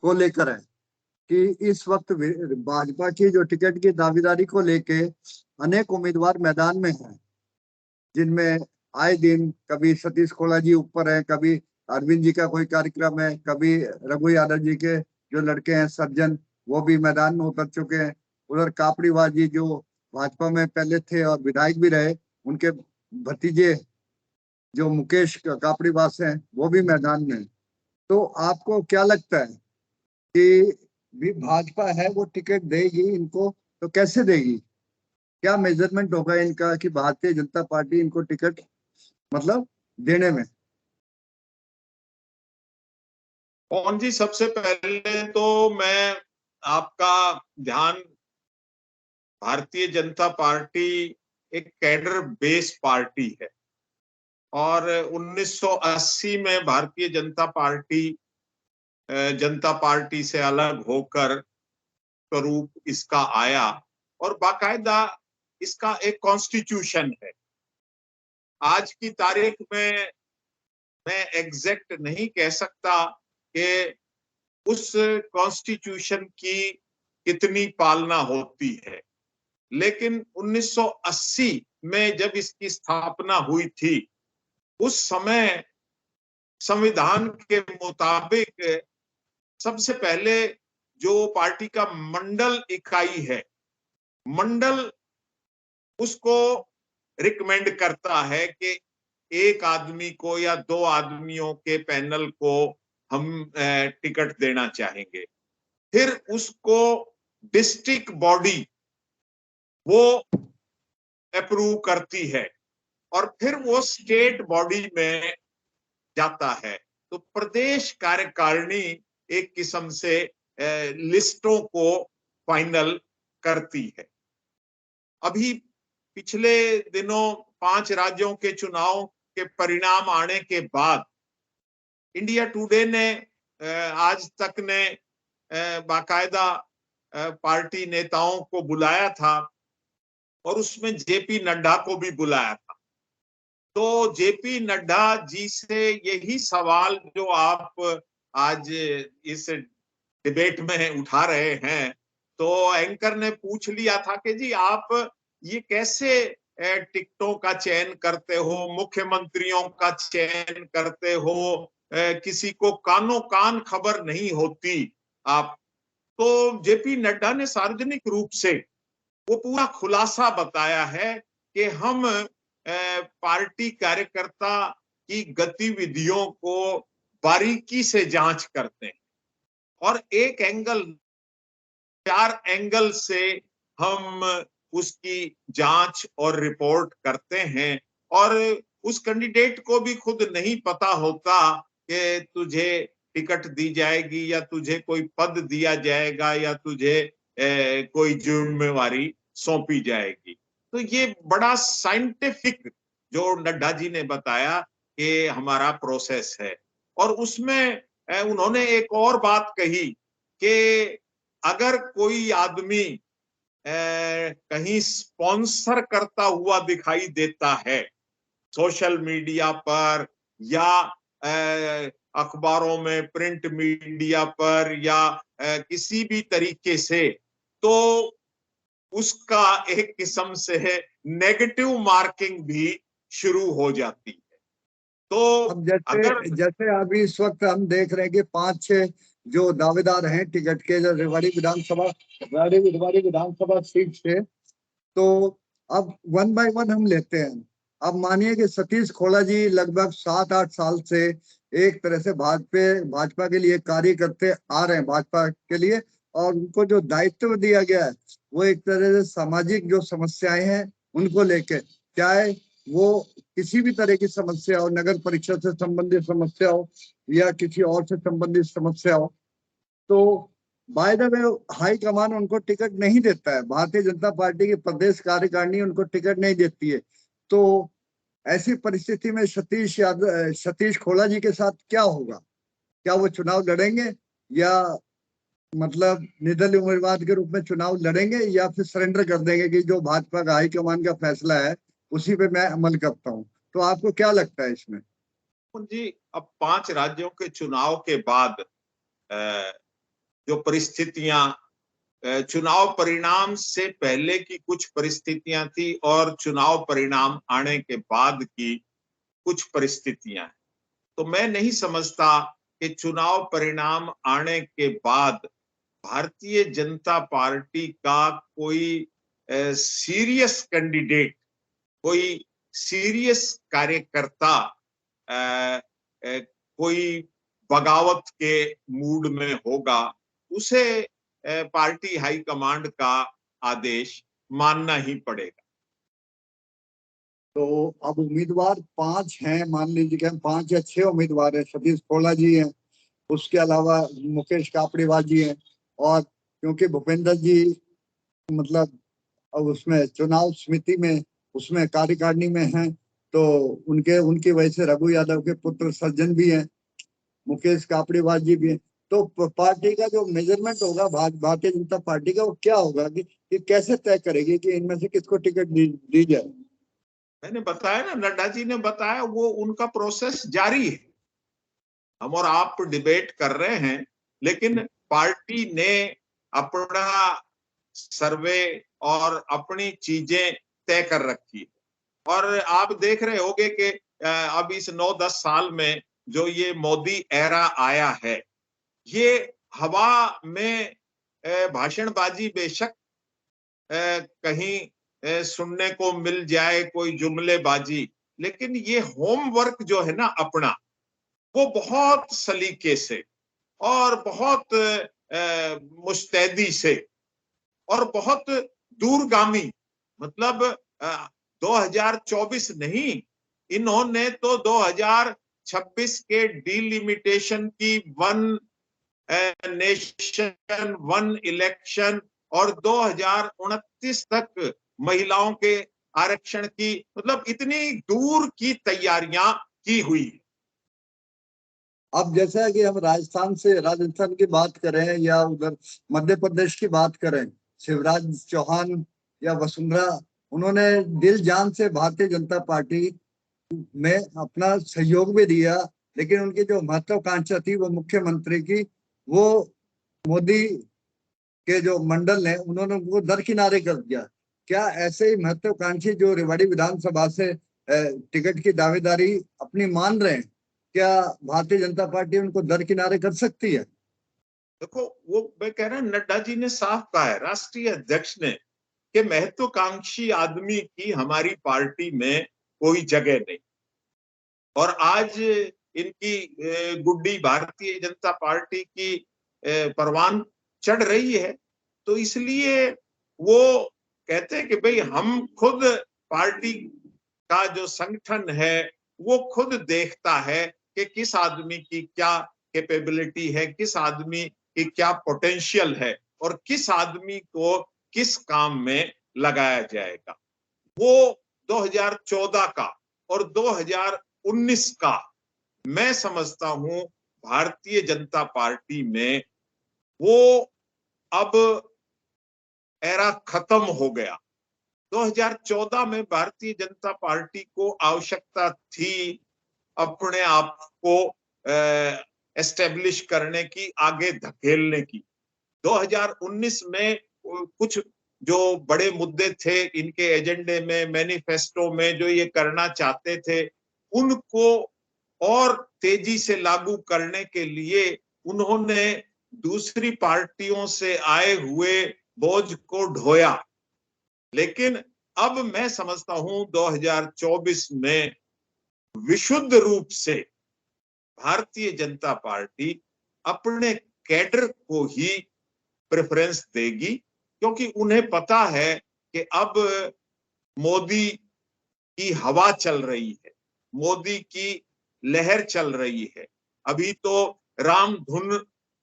को लेकर है कि इस वक्त भाजपा की जो टिकट की दावेदारी को लेके अनेक उम्मीदवार मैदान में हैं, जिनमें आए दिन कभी सतीश खोला जी ऊपर है, कभी अरविंद जी का कोई कार्यक्रम है, कभी रघु यादव जी के जो लड़के हैं सज्जन, वो भी मैदान में उतर चुके हैं। उधर कापड़ीवाल जी जो भाजपा में पहले थे और विधायक भी रहे, उनके भतीजे जो मुकेश कापड़ीवास हैं, वो भी मैदान में। तो आपको क्या लगता है कि भी भाजपा है वो टिकट देगी इनको, तो कैसे देगी? क्या मेजरमेंट होगा इनका कि भारतीय जनता पार्टी इनको टिकट मतलब देने में? कौन जी, सबसे पहले तो मैं आपका ध्यान, भारतीय जनता पार्टी एक कैडर बेस पार्टी है और 1980 में भारतीय जनता पार्टी से अलग होकर स्वरूप इसका आया और बाकायदा इसका एक कॉन्स्टिट्यूशन है। आज की तारीख में मैं एग्जैक्ट नहीं कह सकता कि उस कॉन्स्टिट्यूशन की कितनी पालना होती है, लेकिन 1980 में जब इसकी स्थापना हुई थी, उस समय संविधान के मुताबिक सबसे पहले जो पार्टी का मंडल इकाई है, मंडल उसको रिकमेंड करता है कि एक आदमी को या दो आदमियों के पैनल को हम टिकट देना चाहेंगे। फिर उसको डिस्ट्रिक्ट बॉडी वो अप्रूव करती है और फिर वो स्टेट बॉडी में जाता है। तो प्रदेश कार्यकारिणी एक किस्म से लिस्टों को फाइनल करती है। अभी पिछले दिनों 5 राज्यों के चुनाव के परिणाम आने के बाद इंडिया टुडे ने आज तक ने बाकायदा पार्टी नेताओं को बुलाया था और उसमें जेपी नड्डा को भी बुलाया था। तो जेपी नड्डा जी से यही सवाल जो आप आज इस डिबेट में उठा रहे हैं, तो एंकर ने पूछ लिया था कि जी आप ये कैसे टिकटों का चयन करते हो, मुख्यमंत्रियों का चयन करते हो, किसी को कानो कान खबर नहीं होती आप। तो जेपी नड्डा ने सार्वजनिक रूप से वो पूरा खुलासा बताया है कि हम पार्टी कार्यकर्ता की गतिविधियों को बारीकी से जांच करते हैं और एक एंगल 4 एंगल से हम उसकी जांच और रिपोर्ट करते हैं और उस कैंडिडेट को भी खुद नहीं पता होता कि तुझे टिकट दी जाएगी या तुझे कोई पद दिया जाएगा या तुझे कोई जिम्मेवारी सौंपी जाएगी। तो ये बड़ा साइंटिफिक जो नड्डा जी ने बताया कि हमारा प्रोसेस है। और उसमें उन्होंने एक और बात कही कि अगर कोई आदमी कहीं स्पॉन्सर करता हुआ दिखाई देता है सोशल मीडिया पर या अखबारों में, प्रिंट मीडिया पर या किसी भी तरीके से, तो उसका एक किस्म से नेगेटिव मार्किंग भी शुरू हो जाती है। तो अब जैसे अभी इस वक्त हम देख रहे हैं कि 5-6 जो दावेदार हैं टिकट के, जो रेवाड़ी विधानसभा सीट से, तो अब 1 बाय 1 हम लेते हैं। अब मानिए कि सतीश खोला जी लगभग 7-8 साल से एक तरह से भाजपा के लिए कार्य करते आ रहे हैं, भाजपा के लिए, और उनको जो दायित्व दिया गया है वो एक तरह से सामाजिक जो समस्याएं हैं उनको लेके, चाहे वो किसी भी तरह की समस्या हो, नगर परिषद से संबंधित समस्या हो या किसी और से संबंधित समस्या हो, तो by the way high command उनको टिकट नहीं देता है, भारतीय जनता पार्टी की प्रदेश कार्यकारिणी उनको टिकट नहीं देती है। तो ऐसी परिस्थिति में सतीश खोला जी के साथ क्या होगा? क्या वो चुनाव लड़ेंगे या मतलब निर्दलीय उम्मीदवार के रूप में चुनाव लड़ेंगे, या फिर सरेंडर कर देंगे कि जो भाजपा का हाईकमान का फैसला है उसी पे मैं अमल करता हूँ? तो आपको क्या लगता है इसमें? जी, अब 5 राज्यों के चुनाव के बाद जो परिस्थितियां चुनाव परिणाम से पहले की कुछ परिस्थितियां थी और चुनाव परिणाम आने के बाद की कुछ परिस्थितियां हैं। तो मैं नहीं समझता कि चुनाव परिणाम आने के बाद भारतीय जनता पार्टी का कोई सीरियस कैंडिडेट, कोई सीरियस कार्यकर्ता कोई बगावत के मूड में होगा। उसे पार्टी हाईकमांड का आदेश मानना ही पड़ेगा। तो अब उम्मीदवार 5 हैं, मान लीजिए कि हम 5 या 6 उम्मीदवार हैं। सतीश खोला जी हैं, उसके अलावा मुकेश कापड़ीवाल जी हैं, और क्योंकि भूपेंद्र जी मतलब अब उसमें चुनाव समिति में, उसमें कार्यकारिणी में हैं, तो उनकी वजह से रघु यादव के पुत्र सज्जन भी हैं, मुकेश कापड़ीवाल जी भी हैं। तो पार्टी का जो मेजरमेंट होगा भारतीय जनता पार्टी का, वो क्या होगा कि कैसे तय करेगी कि इनमें से किसको टिकट दी जाए? मैंने बताया ना, नड्डा जी ने बताया, वो उनका प्रोसेस जारी है। हम और आप डिबेट कर रहे हैं, लेकिन पार्टी ने अपना सर्वे और अपनी चीजें तय कर रखी है। और आप देख रहे होंगे कि अब इस 9-10 साल में जो ये मोदी एरा आया है, ये हवा में भाषणबाजी बेशक कहीं सुनने को मिल जाए, कोई जुमलेबाजी, लेकिन ये होमवर्क जो है ना अपना, वो बहुत सलीके से और बहुत मुस्तैदी से और बहुत दूरगामी, मतलब 2024 नहीं, इन्होंने तो 2026 के डिलिमिटेशन की, वन नेशन वन इलेक्शन, और 2029 तक महिलाओं के आरक्षण की, मतलब इतनी दूर की तैयारियां की हुई है। अब जैसा कि हम राजस्थान की बात करें या उधर मध्य प्रदेश की बात करें, शिवराज चौहान या वसुंधरा, उन्होंने दिल जान से भारतीय जनता पार्टी में अपना सहयोग भी दिया, लेकिन उनकी जो महत्वाकांक्षा थी वो मुख्यमंत्री की, वो मोदी के जो मंडल ने उन्होंने उनको दरकिनारे कर दिया। क्या ऐसे ही महत्वाकांक्षी जो रेवाड़ी विधानसभा से टिकट की दावेदारी अपनी मान रहे हैं, क्या भारतीय जनता पार्टी उनको दरकिनारे कर सकती है? देखो, वो मैं कह रहा हूं, नड्डा जी ने साफ कहा है, राष्ट्रीय अध्यक्ष ने, कि महत्वाकांक्षी आदमी की हमारी पार्टी में कोई जगह नहीं। और आज इनकी गुड्डी भारतीय जनता पार्टी की परवान चढ़ रही है, तो इसलिए वो कहते हैं कि भाई हम खुद, पार्टी का जो संगठन है वो खुद देखता है कि किस आदमी की क्या कैपेबिलिटी है, किस आदमी की क्या पोटेंशियल है, और किस आदमी को किस काम में लगाया जाएगा। वो 2014 का और 2019 का मैं समझता हूं भारतीय जनता पार्टी में वो अब एरा खत्म हो गया। 2014 में भारतीय जनता पार्टी को आवश्यकता थी अपने आप को एस्टेब्लिश करने की, आगे धकेलने की। 2019 में कुछ जो बड़े मुद्दे थे इनके एजेंडे में, मैनिफेस्टो में जो ये करना चाहते थे, उनको और तेजी से लागू करने के लिए उन्होंने दूसरी पार्टियों से आए हुए बोझ को ढोया। लेकिन अब मैं समझता हूं 2024 में विशुद्ध रूप से भारतीय जनता पार्टी अपने कैडर को ही प्रेफरेंस देगी, क्योंकि उन्हें पता है कि अब मोदी की हवा चल रही है, मोदी की लहर चल रही है। अभी तो राम धुन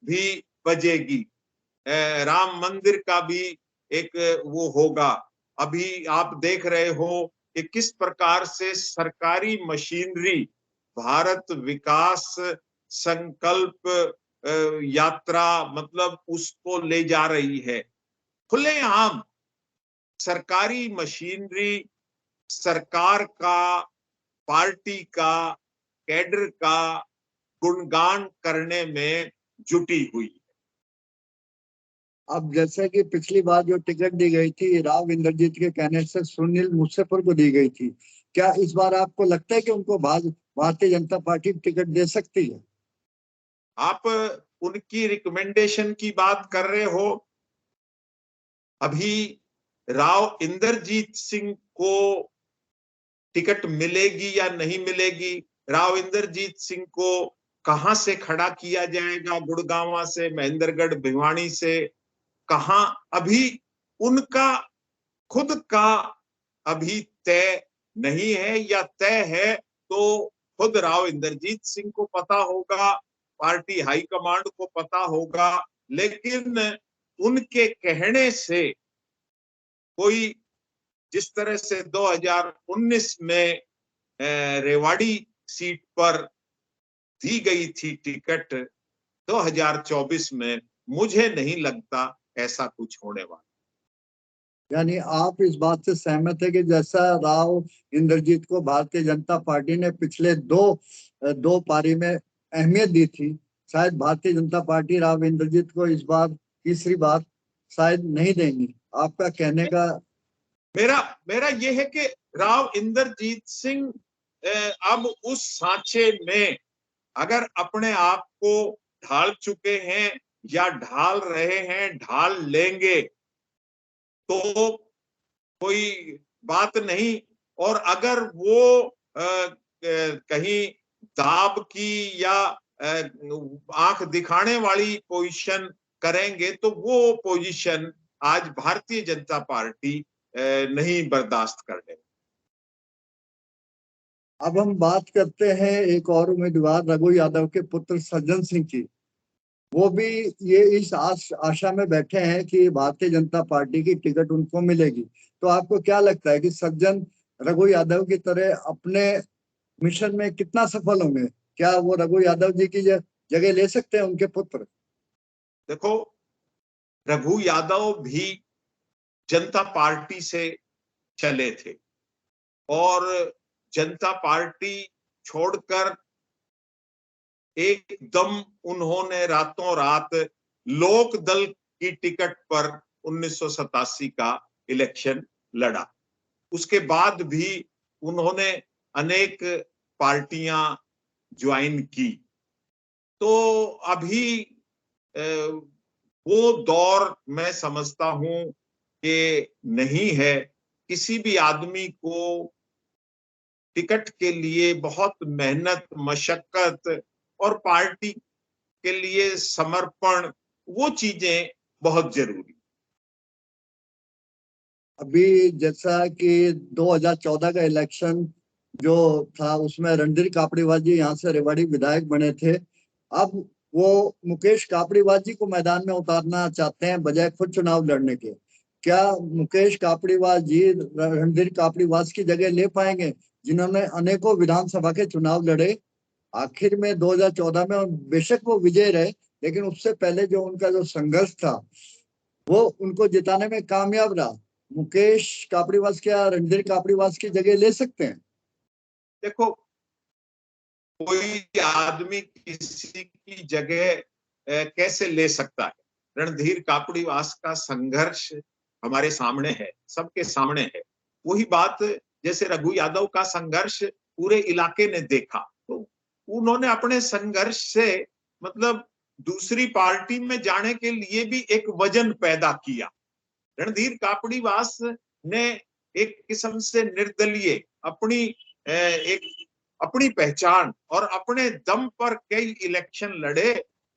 भी बजेगी, राम मंदिर का भी एक वो होगा। अभी आप देख रहे हो कि किस प्रकार से सरकारी मशीनरी भारत विकास संकल्प यात्रा, मतलब उसको ले जा रही है। खुलेआम सरकारी मशीनरी सरकार का, पार्टी का, कैडर का गुणगान करने में जुटी हुई। अब जैसे कि पिछली बार जो टिकट दी गई थी राव इंद्रजीत के कहने से सुनील मुसेफर को दी गई थी, क्या इस बार आपको लगता है कि उनको भारतीय जनता पार्टी टिकट दे सकती है? आप उनकी रिकमेंडेशन की बात कर रहे हो। अभी राव इंद्रजीत सिंह को टिकट मिलेगी या नहीं मिलेगी, राव इंद्रजीत सिंह को कहां से खड़ा किया जाएगा, गुड़गांव से, महेंद्रगढ़, भिवानी से, कहां, अभी उनका खुद का अभी तय नहीं है, या तय है तो खुद राव इंद्रजीत सिंह को पता होगा, पार्टी हाईकमांड को पता होगा। लेकिन उनके कहने से कोई, जिस तरह से 2019 में रेवाड़ी सीट पर दी गई थी टिकट, 2024 में मुझे नहीं लगता ऐसा कुछ होने वाला। यानी आप इस बात से सहमत है कि जैसा राव इंद्रजीत को भारतीय जनता पार्टी ने पिछले दो पारी में अहमियत दी थी, शायद भारतीय जनता पार्टी राव इंद्रजीत को इस बार तीसरी बार शायद नहीं देंगी, आपका कहने का? मेरा मेरा ये है कि राव इंद्रजीत सिंह अब उस सांचे में अगर अपने आप को ढाल चुके हैं या ढाल रहे हैं, ढाल लेंगे तो कोई बात नहीं। और अगर वो कहीं दाब की या आंख दिखाने वाली पोजीशन करेंगे तो वो पोजीशन आज भारतीय जनता पार्टी नहीं बर्दाश्त करने। अब हम बात करते हैं एक और उम्मीदवार रघु यादव के पुत्र सज्जन सिंह की। वो भी ये इस आशा में बैठे हैं कि भारतीय जनता पार्टी की टिकट उनको मिलेगी। तो आपको क्या लगता है कि सज्जन रघु यादव की तरह अपने मिशन में कितना सफल होंगे? क्या वो रघु यादव जी की जगह ले सकते हैं उनके पुत्र? देखो, रघु यादव भी जनता पार्टी से चले थे और जनता पार्टी छोड़कर एकदम उन्होंने रातों रात लोक दल की टिकट पर 1987 का इलेक्शन लड़ा। उसके बाद भी उन्होंने अनेक पार्टियां ज्वाइन की। तो अभी वो दौर मैं समझता हूं कि नहीं है। किसी भी आदमी को टिकट के लिए बहुत मेहनत, मशक्कत और पार्टी के लिए समर्पण, वो चीजें बहुत जरूरी। अभी जैसा कि 2014 का इलेक्शन जो था उसमें रणधीर कापड़ीवाल जी यहाँ से रेवाड़ी विधायक बने थे। अब वो मुकेश कापड़ीवाल जी को मैदान में उतारना चाहते हैं बजाय खुद चुनाव लड़ने के। क्या मुकेश कापड़ीवाल जी रणधीर कापड़ीवाल की जगह ले पाएंगे, जिन्होंने अनेकों विधानसभा के चुनाव लड़े? आखिर में 2014 में बेशक वो विजय रहे, लेकिन उससे पहले जो उनका जो संघर्ष था वो उनको जिताने में कामयाब रहा। मुकेश कापड़ीवास क्या रणधीर कापड़ीवास की जगह ले सकते हैं? देखो, कोई आदमी किसी की जगह कैसे ले सकता है? रणधीर कापड़ीवास का संघर्ष हमारे सामने है, सबके सामने है। वही बात जैसे रघु यादव का संघर्ष पूरे इलाके ने देखा, तो उन्होंने अपने संघर्ष से मतलब दूसरी पार्टी में जाने के लिए भी एक वजन पैदा किया। रणधीर कापड़ीवास ने एक किस्म से निर्दलीय अपनी एक अपनी पहचान और अपने दम पर कई इलेक्शन लड़े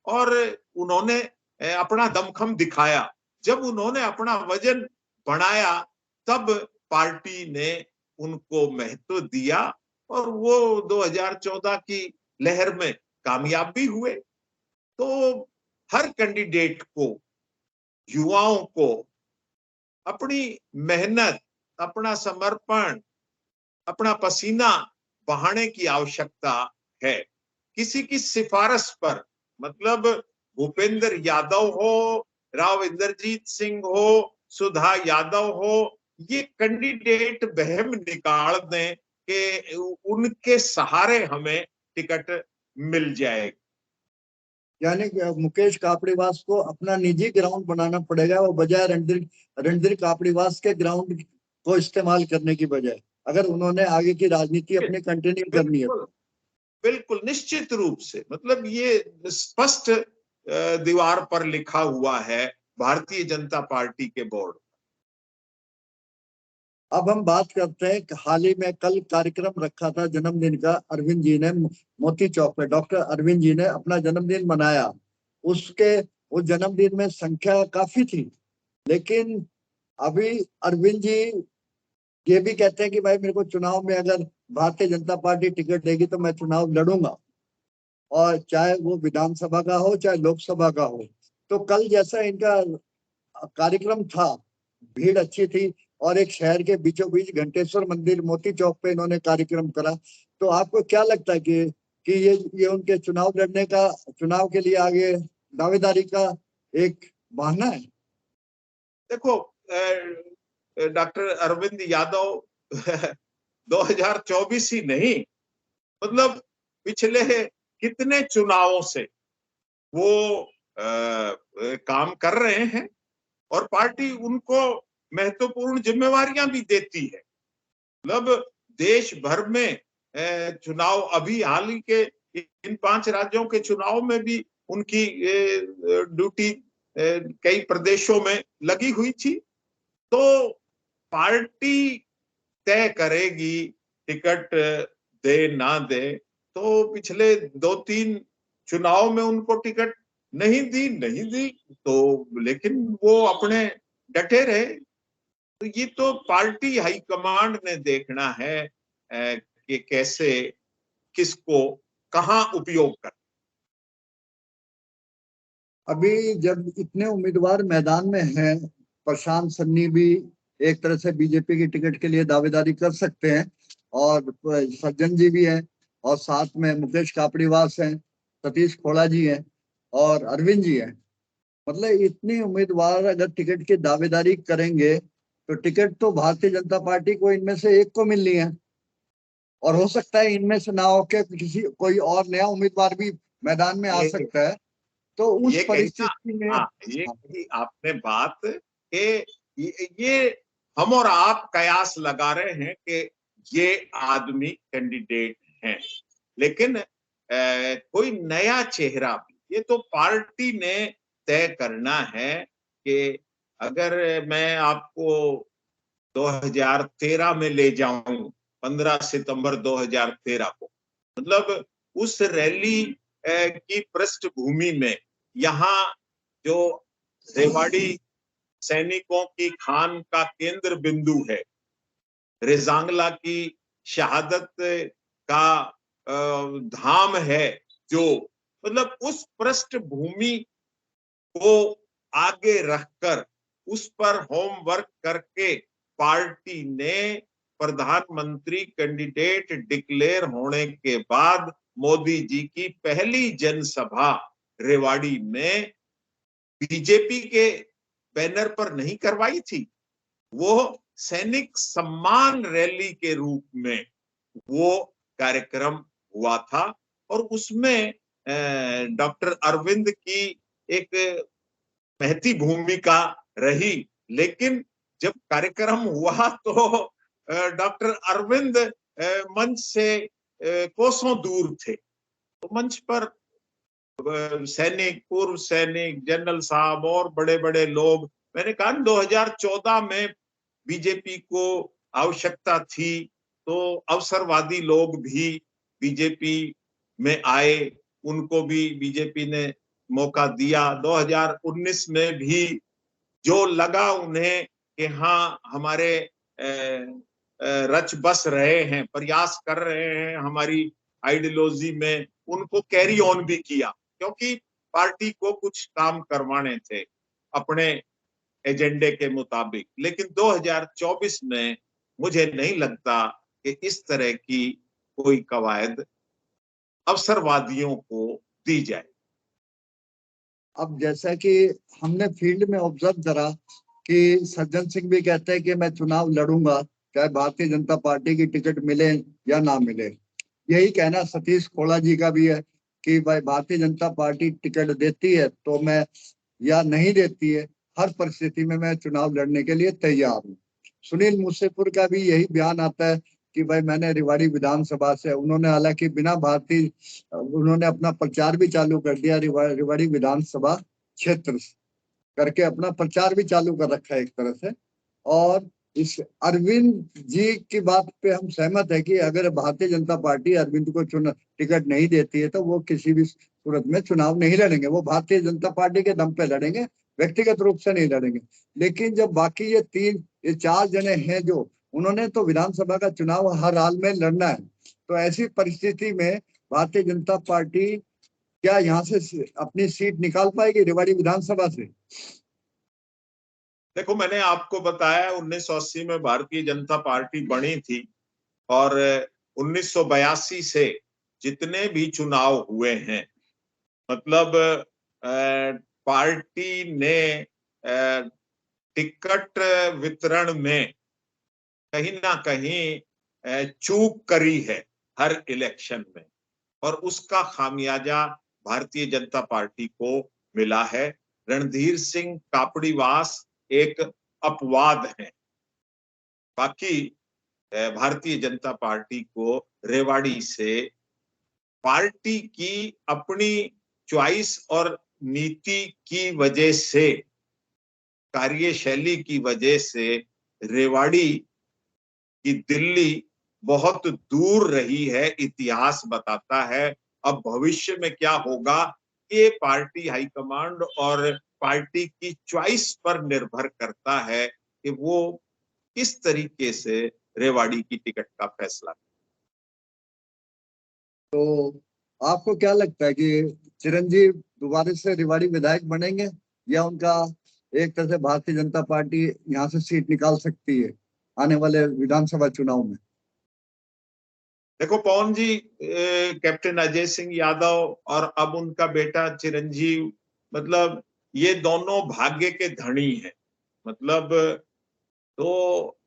और उन्होंने अपना दमखम दिखाया। जब उन्होंने अपना वजन बढ़ाया तब पार्टी ने उनको महत्व दिया और वो 2014 की लहर में कामयाब भी हुए। तो हर कैंडिडेट को, युवाओं को अपनी मेहनत, अपना समर्पण, अपना पसीना बहाने की आवश्यकता है। किसी की सिफारिश पर, मतलब भूपेंद्र यादव हो, राव इंद्रजीत सिंह हो, सुधा यादव हो, ये कैंडिडेट वहम निकाल दें कि उनके सहारे हमें टिकट मिल जाएगी। यानी कि मुकेश कापड़ीवास को अपना निजी ग्राउंड बनाना पड़ेगा, वो बजाय रणधीर रणधीर कापड़ीवास के ग्राउंड को इस्तेमाल करने की बजाय, अगर उन्होंने आगे की राजनीति अपनी कंटिन्यू करनी है। बिल्कुल बिल्कुल निश्चित रूप से, मतलब ये स्पष्ट दीवार पर लिखा हुआ है भारतीय जनता पार्टी के बोर्ड। अब हम बात करते हैं कि हाल ही में कल कार्यक्रम रखा था जन्मदिन का, अरविंद जी ने मोती चौक पे, डॉक्टर अरविंद जी ने अपना जन्मदिन मनाया। उसके उस जन्मदिन में संख्या काफी थी, लेकिन अभी अरविंद जी ये भी कहते हैं कि भाई मेरे को चुनाव में अगर भारतीय जनता पार्टी टिकट देगी तो मैं चुनाव लड़ूंगा, और चाहे वो विधानसभा का हो चाहे लोकसभा का हो। तो कल जैसा इनका कार्यक्रम था, भीड़ अच्छी थी, और एक शहर के बीचों बीच घंटेश्वर मंदिर मोती चौक पे इन्होंने कार्यक्रम करा। तो आपको क्या लगता है कि ये उनके चुनाव लड़ने का, चुनाव के लिए आगे दावेदारी का एक बहाना है? देखो डॉक्टर अरविंद यादव 2024 ही नहीं, मतलब पिछले कितने चुनावों से वो काम कर रहे हैं, और पार्टी उनको महत्वपूर्ण जिम्मेवारियां भी देती है। मतलब देश भर में चुनाव, अभी हाल ही के इन 5 राज्यों के चुनाव में भी उनकी ड्यूटी कई प्रदेशों में लगी हुई थी। तो पार्टी तय करेगी टिकट दे ना दे। तो पिछले 2-3 चुनाव में उनको टिकट नहीं दी तो, लेकिन वो अपने डटे रहे। तो ये तो पार्टी हाईकमांड ने देखना है कि कैसे किसको कहां उपयोग कर। अभी जब इतने उम्मीदवार मैदान में हैं, प्रशांत सन्नी भी एक तरह से बीजेपी की टिकट के लिए दावेदारी कर सकते हैं, और सज्जन जी भी हैं, और साथ में मुकेश कापड़ीवास हैं, सतीश खोड़ा जी हैं, और अरविंद जी हैं। मतलब इतने उम्मीदवार अगर टिकट की दावेदारी करेंगे तो टिकट तो भारतीय जनता पार्टी को इनमें से एक को मिलनी है, और हो सकता है इनमें से ना होके किसी कोई और नया उम्मीदवार भी मैदान में आ ये सकता है। तो उस ये कही ना, परिस्थिति में हाँ ये कही आपने बात कि ये हम और आप कयास लगा रहे हैं कि ये आदमी कैंडिडेट हैं, लेकिन कोई नया चेहरा भी, ये तो पार्टी ने तय करना है। कि अगर मैं आपको 2013 में ले जाऊं, 15 सितंबर 2013 को, मतलब उस रैली की पृष्ठभूमि में यहाँ जो रेवाड़ी सैनिकों की खान का केंद्र बिंदु है, रेजांगला की शहादत का धाम है, जो मतलब उस पृष्ठभूमि को आगे रखकर उस पर होमवर्क करके पार्टी ने प्रधानमंत्री कैंडिडेट डिक्लेयर होने के बाद मोदी जी की पहली जनसभा रेवाड़ी में बीजेपी के बैनर पर नहीं करवाई थी, वो सैनिक सम्मान रैली के रूप में वो कार्यक्रम हुआ था। और उसमें डॉक्टर अरविंद की एक महती भूमिका रही, लेकिन जब कार्यक्रम हुआ तो डॉक्टर अरविंद मंच से कोसों दूर थे। तो मंच पर सैनिक, पूर्व सैनिक, जनरल साहब और बड़े बड़े लोग, मैंने कहा 2014 में बीजेपी को आवश्यकता थी तो अवसरवादी लोग भी बीजेपी में आए, उनको भी बीजेपी ने मौका दिया। 2019 में भी जो लगा उन्हें कि हाँ हमारे रच बस रहे हैं, प्रयास कर रहे हैं हमारी आइडियोलॉजी में, उनको कैरी ऑन भी किया, क्योंकि पार्टी को कुछ काम करवाने थे अपने एजेंडे के मुताबिक। लेकिन 2024 में मुझे नहीं लगता कि इस तरह की कोई कवायद अवसरवादियों को दी जाए। अब जैसा कि हमने फील्ड में ऑब्जर्व करा कि सज्जन सिंह भी कहते हैं कि मैं चुनाव लड़ूंगा चाहे भारतीय जनता पार्टी की टिकट मिले या ना मिले। यही कहना सतीश खोड़ा जी का भी है कि भाई भारतीय जनता पार्टी टिकट देती है तो मैं, या नहीं देती है, हर परिस्थिति में मैं चुनाव लड़ने के लिए तैयार हूँ। सुनील मूसेपुर का भी यही बयान आता है कि भाई मैंने रेवाड़ी विधानसभा से, उन्होंने हालांकि बिना भारतीय, उन्होंने अपना प्रचार भी चालू कर दिया रेवाड़ी विधानसभा क्षेत्र करके अपना प्रचार भी चालू कर रखा है एक तरह से। और इस अरविंद जी की बात पे हम सहमत है कि अगर भारतीय जनता पार्टी अरविंद को टिकट नहीं देती है तो वो किसी भी सूरत में चुनाव नहीं लड़ेंगे, वो भारतीय जनता पार्टी के दम पे लड़ेंगे, व्यक्तिगत रूप से नहीं लड़ेंगे। लेकिन जब बाकी ये चार जने हैं जो, उन्होंने तो विधानसभा का चुनाव हर हाल में लड़ना है, तो ऐसी परिस्थिति में भारतीय जनता पार्टी क्या यहाँ से अपनी सीट निकाल पाएगी रेवाड़ी विधानसभा से? देखो, मैंने आपको बताया 1980 में भारतीय जनता पार्टी बनी थी और 1982 से जितने भी चुनाव हुए हैं, मतलब पार्टी ने टिकट वितरण में कहीं ना कहीं चूक करी है हर इलेक्शन में, और उसका खामियाजा भारतीय जनता पार्टी को मिला है। रणधीर सिंह कापड़ीवास एक अपवाद है, बाकी भारतीय जनता पार्टी को रेवाड़ी से पार्टी की अपनी चॉइस और नीति की वजह से, कार्यशैली की वजह से रेवाड़ी की दिल्ली बहुत दूर रही है। इतिहास बताता है, अब भविष्य में क्या होगा ये पार्टी हाईकमांड और पार्टी की चॉइस पर निर्भर करता है कि वो किस तरीके से रेवाड़ी की टिकट का फैसला। तो आपको क्या लगता है कि चिरंजीव दोबारा से रेवाड़ी विधायक बनेंगे, या उनका एक तरह से भारतीय जनता पार्टी यहाँ से सीट निकाल सकती है आने वाले विधानसभा चुनाव में? देखो पवन जी, कैप्टन अजय सिंह यादव और अब उनका बेटा चिरंजीव, मतलब ये दोनों भाग्य के धनी हैं। मतलब तो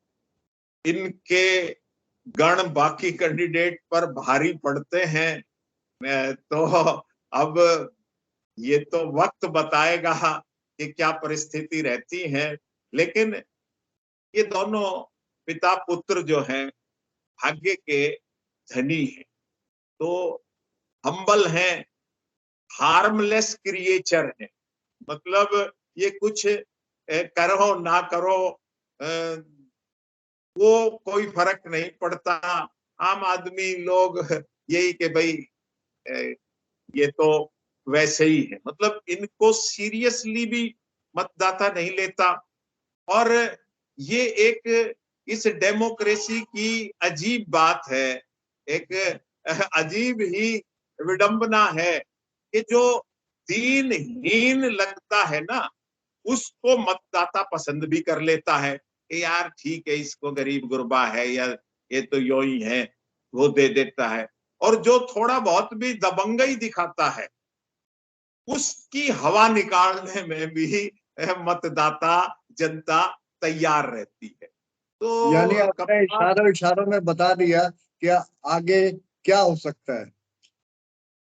इनके गण बाकी कैंडिडेट पर भारी पड़ते हैं, तो अब ये तो वक्त बताएगा कि क्या परिस्थिति रहती है। लेकिन ये दोनों पिता पुत्र जो हैं भाग्य के धनी हैं, तो हम्बल हैं, हार्मलेस क्रिएचर हैं। मतलब ये कुछ करो ना करो वो कोई फर्क नहीं पड़ता। आम आदमी लोग यही कि भाई ये तो वैसे ही है, मतलब इनको सीरियसली भी मतदाता नहीं लेता। और ये एक इस डेमोक्रेसी की अजीब बात है, एक अजीब ही विडंबना है कि जो दीनहीन लगता है ना, उसको मतदाता पसंद भी कर लेता है कि यार ठीक है, इसको गरीब गुरबा है या ये तो यो ही है, वो दे देता है। और जो थोड़ा बहुत भी दबंगई दिखाता है उसकी हवा निकालने में भी मतदाता जनता तैयार रहती है। यानी तो आपने कप्तान, इशारों इशारों में बता दिया कि आगे क्या हो सकता है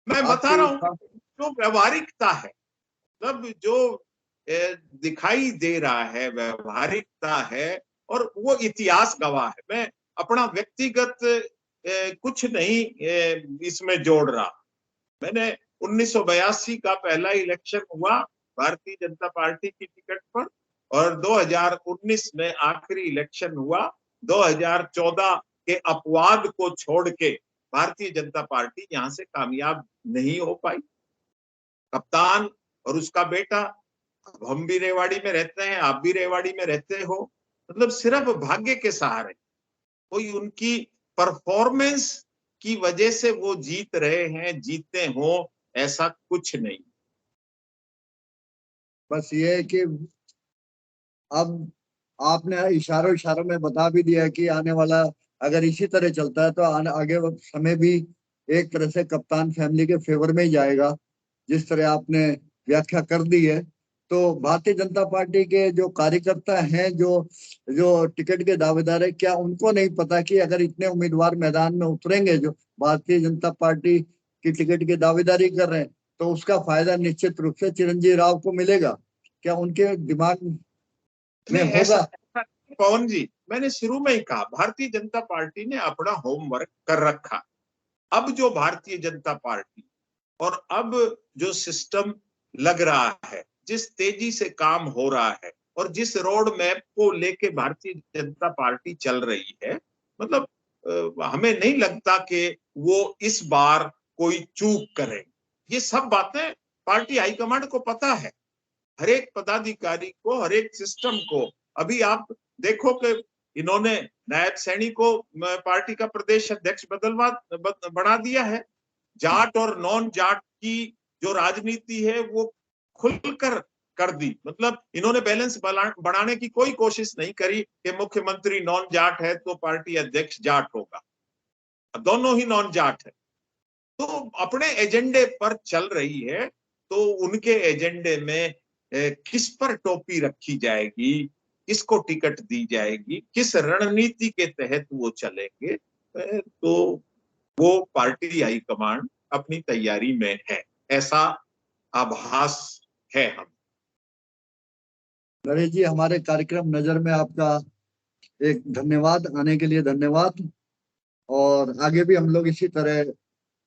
मैं बता आपके रहा हूँ, जो व्यवहारिकता है, मतलब जो दिखाई दे रहा है व्यवहारिकता है, और वो इतिहास गवाह है। मैं अपना व्यक्तिगत कुछ नहीं इसमें जोड़ रहा। मैंने 1982 का पहला इलेक्शन हुआ भारतीय जनता पार्टी की टिकट पर, और 2019 में आखिरी इलेक्शन हुआ। 2014 के अपवाद को छोड़ के भारतीय जनता पार्टी यहां से कामयाब नहीं हो पाई। कप्तान और उसका बेटा, अब हम भी रेवाड़ी में रहते हैं, आप भी रेवाड़ी में रहते हो, मतलब सिर्फ भाग्य के सहारे, कोई उनकी परफॉर्मेंस की वजह से वो जीत रहे हैं, जीते हो ऐसा कुछ नहीं। बस ये है कि अब आपने इशारों इशारों में बता भी दिया कि आने वाला अगर इसी तरह चलता है तो आगे समय भी एक तरह से कप्तान फैमिली के फेवर में ही जाएगा, जिस तरह आपने व्याख्या कर दी है। तो भारतीय जनता पार्टी के जो कार्यकर्ता हैं, जो जो टिकट के दावेदार है, क्या उनको नहीं पता कि अगर इतने उम्मीदवार मैदान में उतरेंगे जो भारतीय जनता पार्टी की टिकट की दावेदारी कर रहे हैं, तो उसका फायदा निश्चित रूप से चिरंजीव राव को मिलेगा। क्या उनके दिमाग में नहीं, होगा? ऐसा पवन जी, मैंने शुरू में ही कहा भारतीय जनता पार्टी ने अपना होमवर्क कर रखा। अब जो भारतीय जनता पार्टी और अब जो सिस्टम लग रहा है, जिस तेजी से काम हो रहा है और जिस रोड मैप को लेके भारतीय जनता पार्टी चल रही है, मतलब हमें नहीं लगता कि वो इस बार कोई चूक करेंगे। ये सब बातें पार्टी हाईकमांड को पता है, हर एक पदाधिकारी को, हर एक सिस्टम को। अभी आप देखो कि इन्होंने नायब सैनी को पार्टी का प्रदेश अध्यक्ष बना दिया है। जाट और नॉन जाट की जो राजनीति है वो खुलकर कर दी। मतलब इन्होंने बैलेंस बढ़ाने की कोई कोशिश नहीं करी कि मुख्यमंत्री नॉन जाट है तो पार्टी अध्यक्ष जाट होगा, दोनों ही नॉन जाट है। तो अपने एजेंडे पर चल रही है, तो उनके एजेंडे में किस पर टोपी रखी जाएगी, किसको टिकट दी जाएगी, किस रणनीति के तहत वो चलेंगे, तो वो पार्टी हाईकमांड अपनी तैयारी में है, ऐसा आभास है हम। नरेश जी, हमारे कार्यक्रम नजर में आपका एक धन्यवाद, आने के लिए धन्यवाद। और आगे भी हम लोग इसी तरह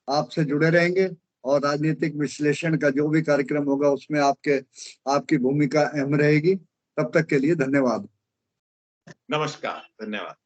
आपसे जुड़े रहेंगे और राजनीतिक विश्लेषण का जो भी कार्यक्रम होगा उसमें आपकी भूमिका अहम रहेगी। तब तक के लिए धन्यवाद। नमस्कार, धन्यवाद।